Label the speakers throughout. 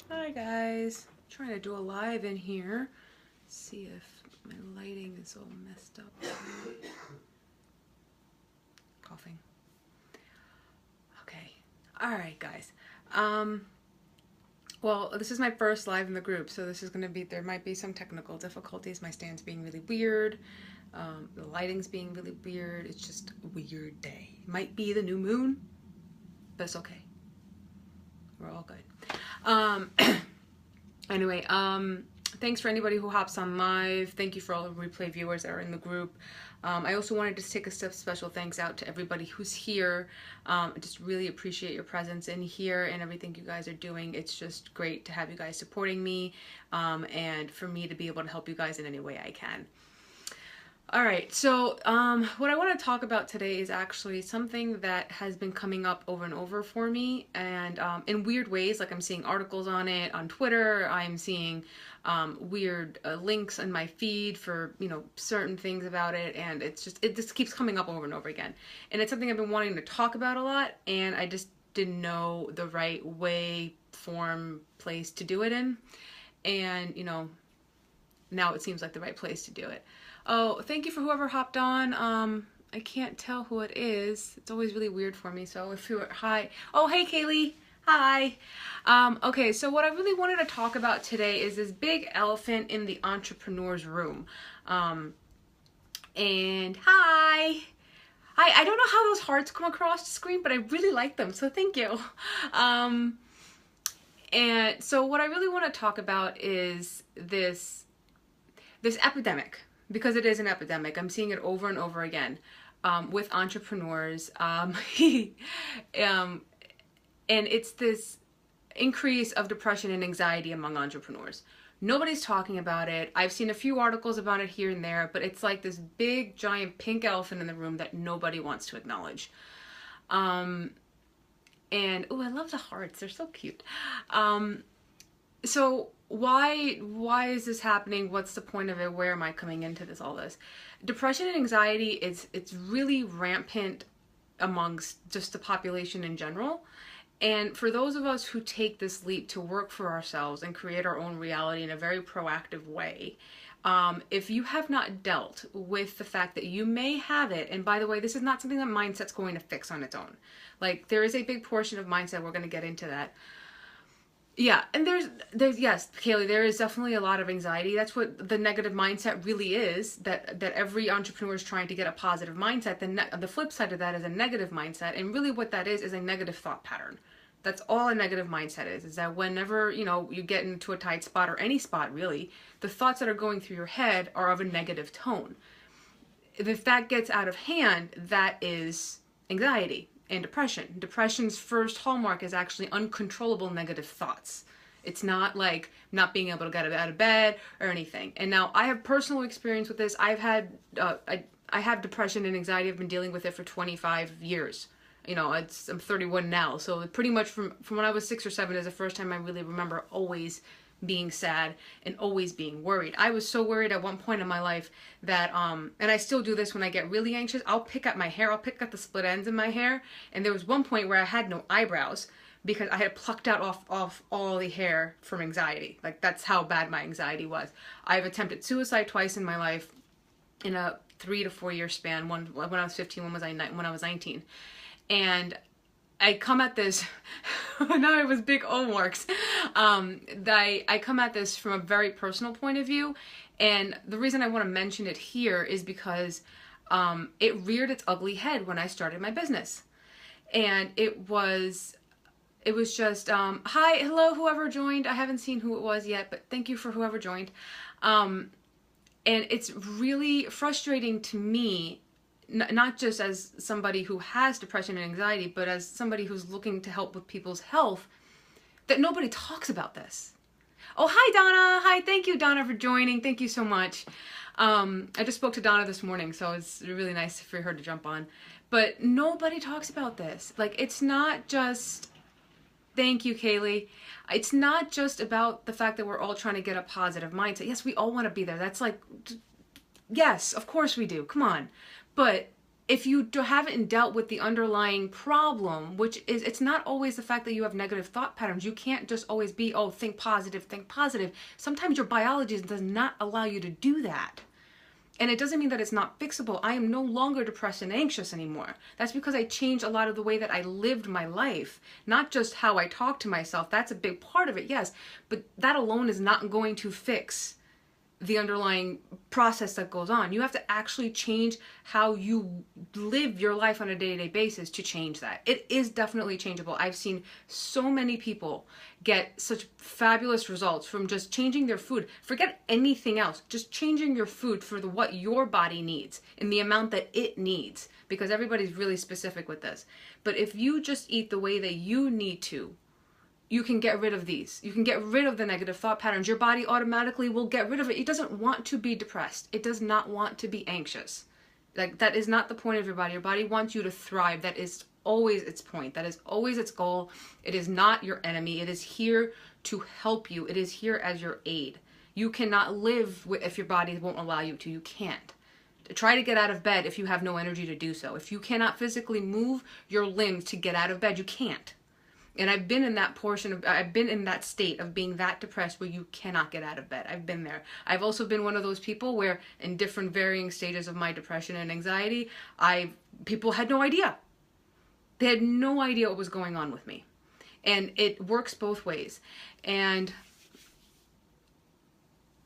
Speaker 1: Hi guys, trying to do a live in here. See if my lighting is all messed up. Coughing. Okay. All right, guys. Well, this is my first live in the group, so this is going to be, there might be some technical difficulties. My stand's being really weird. The lighting's being really weird. It's just a weird day. It might be the new moon, but it's okay. We're all good. Anyway, thanks for anybody who hops on live. Thank you for all the replay viewers that are in the group. I also wanted to take a special thanks out to everybody who's here. I just really appreciate your presence in here and everything you guys are doing. It's just great to have you guys supporting me, and for me to be able to help you guys in any way I can. All right, so what I want to talk about today is actually something that has been coming up over and over for me, and in weird ways. Like, I'm seeing articles on it on Twitter. I'm seeing weird links in my feed for, you know, certain things about it, and it just keeps coming up over and over again. And it's something I've been wanting to talk about a lot, and I just didn't know the right way, form, place to do it in. And, you know, now it seems like the right place to do it. Oh, thank you for whoever hopped on. I can't tell who it is. It's always really weird for me. So if you were, hi. Oh, hey, Kaylee. Hi. Okay, so what I really wanted to talk about today is this big elephant in the entrepreneur's room. And hi. I don't know how those hearts come across the screen, but I really like them, so thank you. And so what I really want to talk about is this epidemic, because it is an epidemic. I'm seeing it over and over again with entrepreneurs. And it's this increase of depression and anxiety among entrepreneurs. Nobody's talking about it. I've seen a few articles about it here and there, but it's like this big, giant pink elephant in the room that nobody wants to acknowledge. And, oh, I love the hearts. They're so cute. So why is this happening? What's the point of it? Where am I coming into this, all this? Depression and anxiety, it's really rampant amongst just the population in general. And for those of us who take this leap to work for ourselves and create our own reality in a very proactive way, if you have not dealt with the fact that you may have it, and by the way, this is not something that mindset's going to fix on its own. Like, there is a big portion of mindset. We're going to get into that. Yeah, and there's yes, Kaylee, there is definitely a lot of anxiety. That's what the negative mindset really is, that every entrepreneur is trying to get a positive mindset. The flip side of that is a negative mindset, and really what that is a negative thought pattern. That's all a negative mindset is that whenever, you know, you get into a tight spot, or any spot really, the thoughts that are going through your head are of a negative tone. If that gets out of hand, that is anxiety and depression. Depression's first hallmark is actually uncontrollable negative thoughts. It's not like not being able to get out of bed or anything. And now I have personal experience with this. I've had, I have depression and anxiety. I've been dealing with it for 25 years. You know, I'm 31 now. So pretty much from when I was 6 or 7 is the first time I really remember always being sad and always being worried. I was so worried at one point in my life that, and I still do this when I get really anxious, I'll pick at my hair, I'll pick at the split ends in my hair, and there was one point where I had no eyebrows because I had plucked out off all the hair from anxiety. Like, that's how bad my anxiety was. I've attempted suicide twice in my life in a 3 to 4 year span, one when I was 15, when I was 19. And I come at this, now it was big O marks. I come at this from a very personal point of view. And the reason I want to mention it here is because it reared its ugly head when I started my business. And it was just, hi, hello, whoever joined. I haven't seen who it was yet, but thank you for whoever joined. And it's really frustrating to me, not just as somebody who has depression and anxiety, but as somebody who's looking to help with people's health, that nobody talks about this. Oh, hi, Donna. Hi, thank you, Donna, for joining. Thank you so much. I just spoke to Donna this morning, so it's really nice for her to jump on. But nobody talks about this. Like, it's not just... Thank you, Kaylee. It's not just about the fact that we're all trying to get a positive mindset. Yes, we all want to be there. That's like... Yes, of course we do. Come on. But if you haven't dealt with the underlying problem, which is, it's not always the fact that you have negative thought patterns. You can't just always be, oh, think positive, think positive. Sometimes your biology does not allow you to do that. And it doesn't mean that it's not fixable. I am no longer depressed and anxious anymore. That's because I changed a lot of the way that I lived my life, not just how I talk to myself. That's a big part of it, yes. But that alone is not going to fix the underlying process that goes on. You have to actually change how you live your life on a day-to-day basis to change that. It is definitely changeable. I've seen so many people get such fabulous results from just changing their food. Forget anything else. Just changing your food for what your body needs in the amount that it needs, because everybody's really specific with this. But if you just eat the way that you need to, you can get rid of these. You can get rid of the negative thought patterns. Your body automatically will get rid of it. It doesn't want to be depressed. It does not want to be anxious. Like, that is not the point of your body. Your body wants you to thrive. That is always its point. That is always its goal. It is not your enemy. It is here to help you. It is here as your aid. You cannot live if your body won't allow you to. You can't. Try to get out of bed if you have no energy to do so. If you cannot physically move your limbs to get out of bed, you can't. And I've been in that I've been in that state of being that depressed where you cannot get out of bed. I've been there. I've also been one of those people where in different varying stages of my depression and anxiety, people had no idea. They had no idea what was going on with me. And it works both ways. And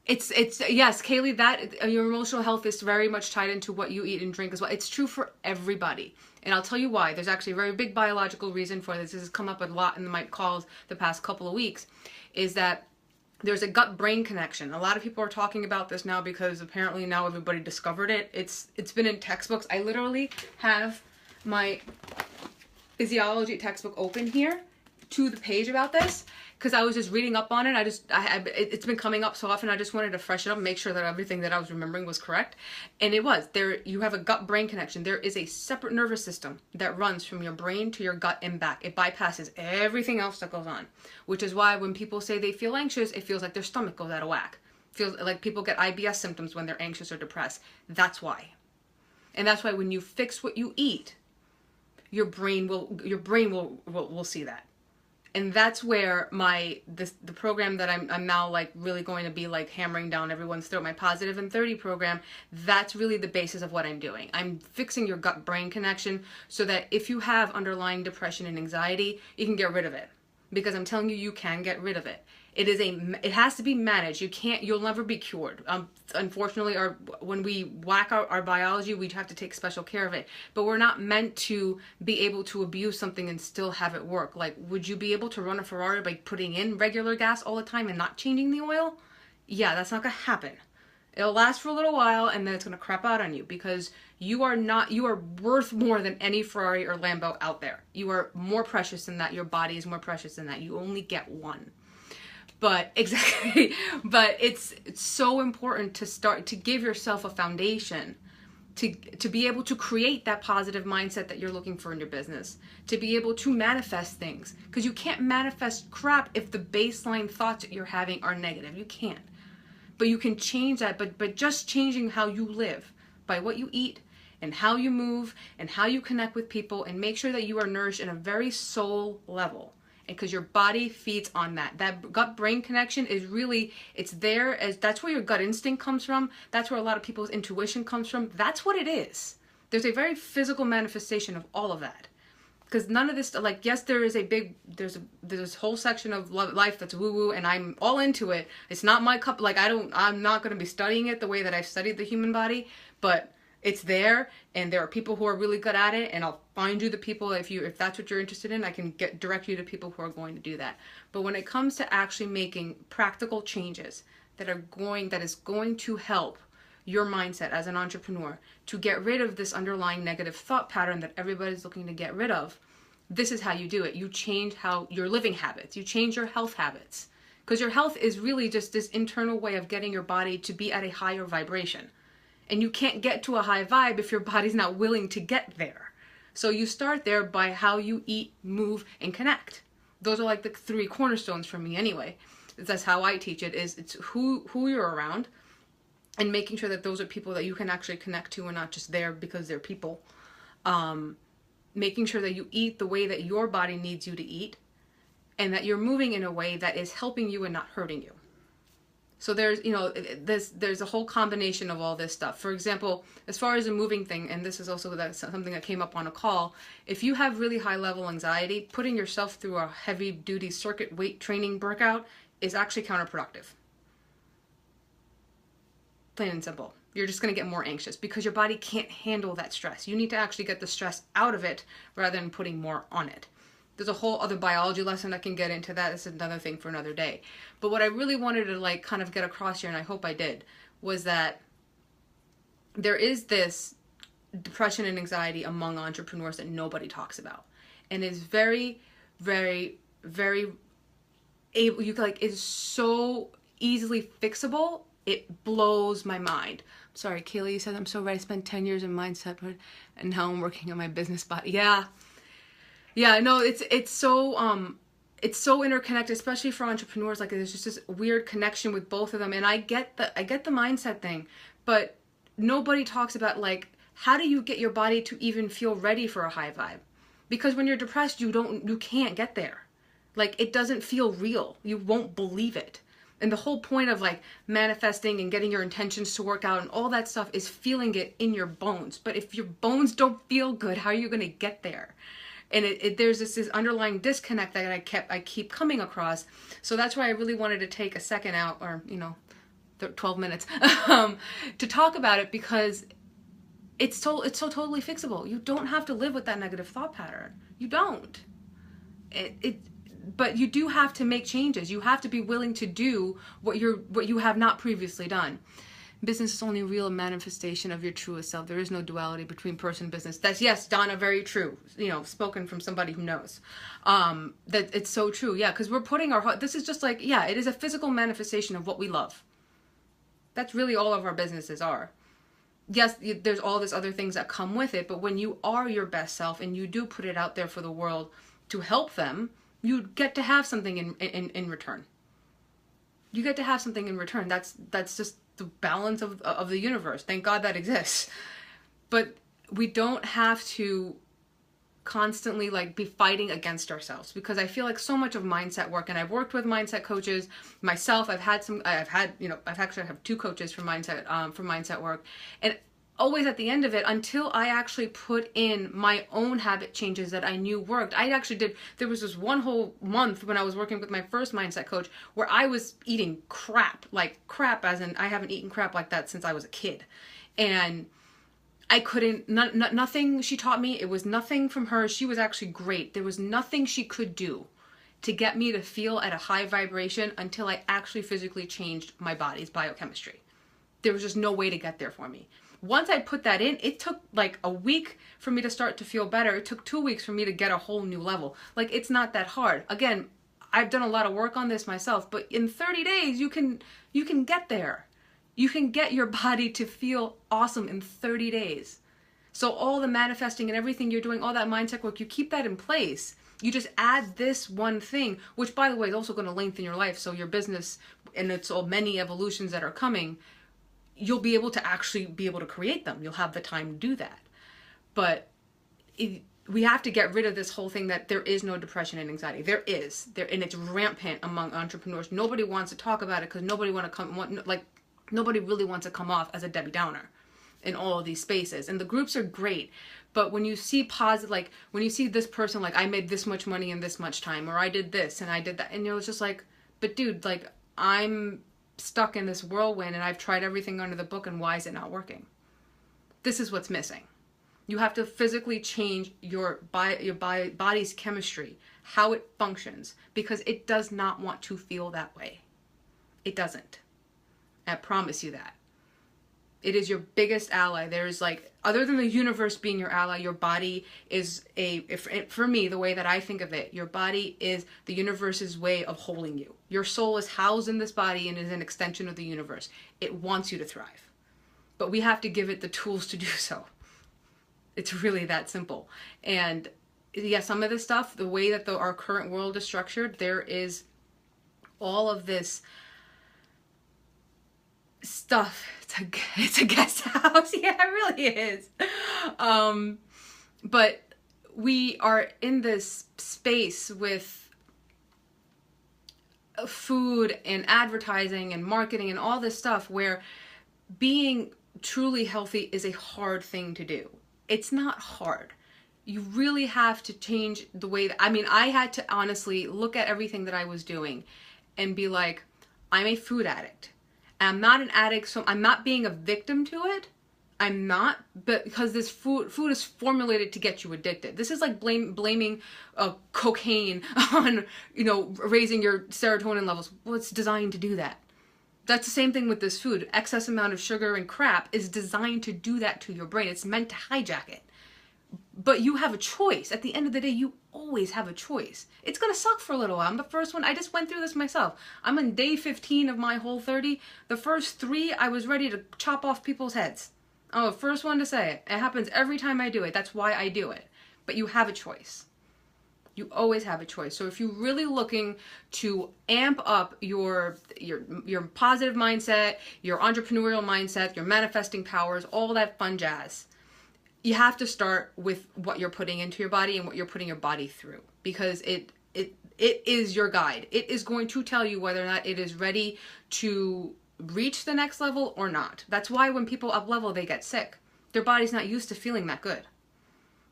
Speaker 1: it's yes, Kaylee, that your emotional health is very much tied into what you eat and drink as well. It's true for everybody. And I'll tell you why. There's actually a very big biological reason for this. This has come up a lot in my calls the past couple of weeks, is that there's a gut-brain connection. A lot of people are talking about this now because apparently now everybody discovered it. It's been in textbooks. I literally have my physiology textbook open here to the page about this because I was just reading up on it. It's been coming up so often. I just wanted to freshen up, make sure that everything that I was remembering was correct. And it was. You have a gut-brain connection. There is a separate nervous system that runs from your brain to your gut and back. It bypasses everything else that goes on, which is why when people say they feel anxious, it feels like their stomach goes out of whack. It feels like people get IBS symptoms when they're anxious or depressed. That's why. And that's why when you fix what you eat, your brain will see that. And that's where the program that I'm now like really going to be like hammering down everyone's throat, my Positive in 30 program, that's really the basis of what I'm doing. I'm fixing your gut-brain connection so that if you have underlying depression and anxiety, you can get rid of it. Because I'm telling you, you can get rid of it. It has to be managed. You'll never be cured. Unfortunately, when we whack our biology, we have to take special care of it. But we're not meant to be able to abuse something and still have it work. Like, would you be able to run a Ferrari by putting in regular gas all the time and not changing the oil? Yeah, that's not gonna happen. It'll last for a little while and then it's gonna crap out on you because you are worth more than any Ferrari or Lambo out there. You are more precious than that. Your body is more precious than that. You only get one. But exactly, but it's so important to give yourself a foundation to be able to create that positive mindset that you're looking for in your business, to be able to manifest things, because you can't manifest crap if the baseline thoughts that you're having are negative. You can't. But you can change that, but just changing how you live by what you eat and how you move and how you connect with people, and make sure that you are nourished in a very soul level. Because your body feeds on that. That gut-brain connection is really, it's there as, that's where your gut instinct comes from. That's where a lot of people's intuition comes from. That's what it is. There's a very physical manifestation of all of that. Because none of this, like, yes, there's this whole section of life that's woo-woo, and I'm all into it. It's not my cup, like, I'm not going to be studying it the way that I've studied the human body, but it's there, and there are people who are really good at it, and I'll find you the people, if that's what you're interested in, I can direct you to people who are going to do that. But when it comes to actually making practical changes that is going to help your mindset as an entrepreneur to get rid of this underlying negative thought pattern that everybody's looking to get rid of, this is how you do it. You change your living habits. You change your health habits. Because your health is really just this internal way of getting your body to be at a higher vibration. And you can't get to a high vibe if your body's not willing to get there. So you start there by how you eat, move, and connect. Those are like the 3 cornerstones for me anyway. That's how I teach it, is it's who you're around and making sure that those are people that you can actually connect to and not just there because they're people. making sure that you eat the way that your body needs you to eat, and that you're moving in a way that is helping you and not hurting you. So there's, there's a whole combination of all this stuff. For example, as far as a moving thing, and this is also something that came up on a call, if you have really high level anxiety, putting yourself through a heavy duty circuit weight training workout is actually counterproductive. Plain and simple. You're just going to get more anxious because your body can't handle that stress. You need to actually get the stress out of it rather than putting more on it. There's a whole other biology lesson I can get into that. It's another thing for another day. But what I really wanted to kind of get across here, and I hope I did, was that there is this depression and anxiety among entrepreneurs that nobody talks about. And it's very, very, very able, it's so easily fixable. It blows my mind. Sorry, Kaylee, you said I'm so right. I spent 10 years in mindset, and now I'm working on my business body. Yeah, no, it's so interconnected, especially for entrepreneurs. Like, there's just this weird connection with both of them. And I get the mindset thing, but nobody talks about, like, how do you get your body to even feel ready for a high vibe? Because when you're depressed, you can't get there. Like, it doesn't feel real. You won't believe it. And the whole point of, like, manifesting and getting your intentions to work out and all that stuff is feeling it in your bones. But if your bones don't feel good, how are you going to get there? And there's this underlying disconnect that I keep coming across. So that's why I really wanted to take a second out, or 12 minutes, to talk about it, because it's so totally fixable. You don't have to live with that negative thought pattern. You don't. But you do have to make changes. You have to be willing to do what you have not previously done. Business is only a real manifestation of your truest self. There is no duality between person and business. That's, yes, Donna, very true. Spoken from somebody who knows. That it's so true. Yeah, because we're putting this is just like, it is a physical manifestation of what we love. That's really all of our businesses are. Yes, there's all these other things that come with it, but when you are your best self and you do put it out there for the world to help them, you get to have something in return. You get to have something in return. That's just the balance of the universe. Thank God that exists. But we don't have to constantly be fighting against ourselves, because I feel like so much of mindset work, and I've worked with mindset coaches myself. I have 2 coaches for mindset work, and always at the end of it, until I actually put in my own habit changes that I knew worked. There was this one whole month when I was working with my first mindset coach where I was eating crap, as in I haven't eaten crap like that since I was a kid. And I couldn't, nothing she taught me, it was nothing from her. She was actually great. There was nothing she could do to get me to feel at a high vibration until I actually physically changed my body's biochemistry. There was just no way to get there for me. Once I put that in, it took a week for me to start to feel better. It took 2 weeks for me to get a whole new level. It's not that hard. Again, I've done a lot of work on this myself, but in 30 days, you can get there. You can get your body to feel awesome in 30 days. So all the manifesting and everything you're doing, all that mindset work, you keep that in place. You just add this one thing, which, by the way, is also going to lengthen your life. So your business, and it's all many evolutions that are coming, you'll be able to actually be able to create them. You'll have the time to do that. But we have to get rid of this whole thing that there is no depression and anxiety. There is. And it's rampant among entrepreneurs. Nobody wants to talk about it because nobody really wants to come off as a Debbie Downer in all of these spaces. And the groups are great. But when you see positive, when you see this person, I made this much money in this much time, or I did this and I did that, and it's just but dude, I'm stuck in this whirlwind and I've tried everything under the book, and why is it not working? This is what's missing. You have to physically change your body's chemistry, how it functions, because it does not want to feel that way. It doesn't. I promise you that. It is your biggest ally. There's other than the universe being your ally, your body is for me, the way that I think of it, your body is the universe's way of holding you. Your soul is housed in this body and is an extension of the universe. It wants you to thrive. But we have to give it the tools to do so. It's really that simple. And yeah, some of this stuff, the way that our current world is structured, there is all of this stuff. It's a guest house. Yeah, it really is. But we are in this space with food and advertising and marketing and all this stuff where being truly healthy is a hard thing to do. It's not hard. You really have to change the way that, I mean, I had to honestly look at everything that I was doing and be like, I'm a food addict. And I'm not an addict, so I'm not being a victim to it. I'm not, but because this food is formulated to get you addicted. This is like blaming cocaine on, you know, raising your serotonin levels. Well, it's designed to do that. That's the same thing with this food. Excess amount of sugar and crap is designed to do that to your brain. It's meant to hijack it. But you have a choice. At the end of the day, you always have a choice. It's going to suck for a little while. I'm the first one. I just went through this myself. I'm on day 15 of my Whole30. The first 3, I was ready to chop off people's heads. I'm the first one to say it. It happens every time I do it. That's why I do it. But you have a choice. You always have a choice. So if you're really looking to amp up your positive mindset, your entrepreneurial mindset, your manifesting powers, all that fun jazz, you have to start with what you're putting into your body and what you're putting your body through, because it is your guide. It is going to tell you whether or not it is ready to reach the next level or not. That's why when people up level, they get sick. Their body's not used to feeling that good.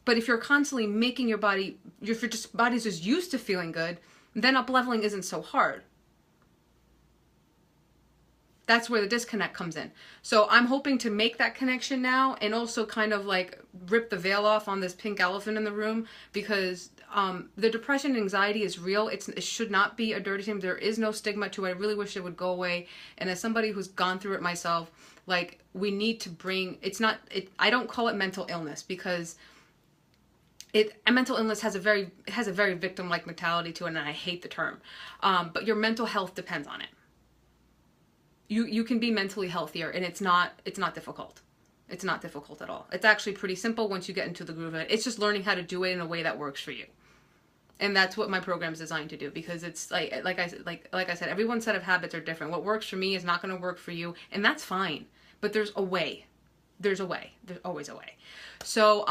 Speaker 1: But if you're constantly making your body, if your body's just used to feeling good, then up leveling isn't so hard. That's where the disconnect comes in. So I'm hoping to make that connection now, and also kind of like rip the veil off on this pink elephant in the room, because the depression and anxiety is real. It should not be a dirty thing. There is no stigma to it. I really wish it would go away. And as somebody who's gone through it myself, like, we need to bring, I don't call it mental illness, because a mental illness has a very victim-like mentality to it, and I hate the term. But your mental health depends on it. You can be mentally healthier, and it's not difficult. It's not difficult at all. It's actually pretty simple once you get into the groove of it. It's just learning how to do it in a way that works for you. And that's what my program is designed to do, because it's like I said, everyone's set of habits are different. What works for me is not going to work for you, and that's fine. But there's a way. There's a way. There's always a way. So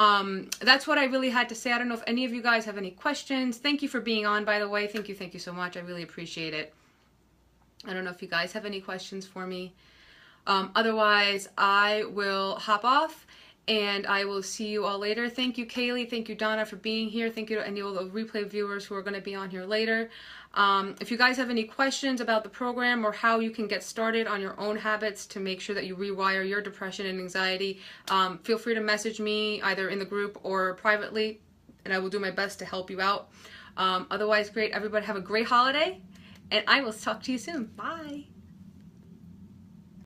Speaker 1: that's what I really had to say. I don't know if any of you guys have any questions. Thank you for being on, by the way. Thank you so much. I really appreciate it. I don't know if you guys have any questions for me. Otherwise, I will hop off, and I will see you all later. Thank you, Kaylee. Thank you, Donna, for being here. Thank you to any of the replay viewers who are going to be on here later. If you guys have any questions about the program or how you can get started on your own habits to make sure that you rewire your depression and anxiety, feel free to message me either in the group or privately, and I will do my best to help you out. Otherwise, great. Everybody have a great holiday, and I will talk to you soon. Bye.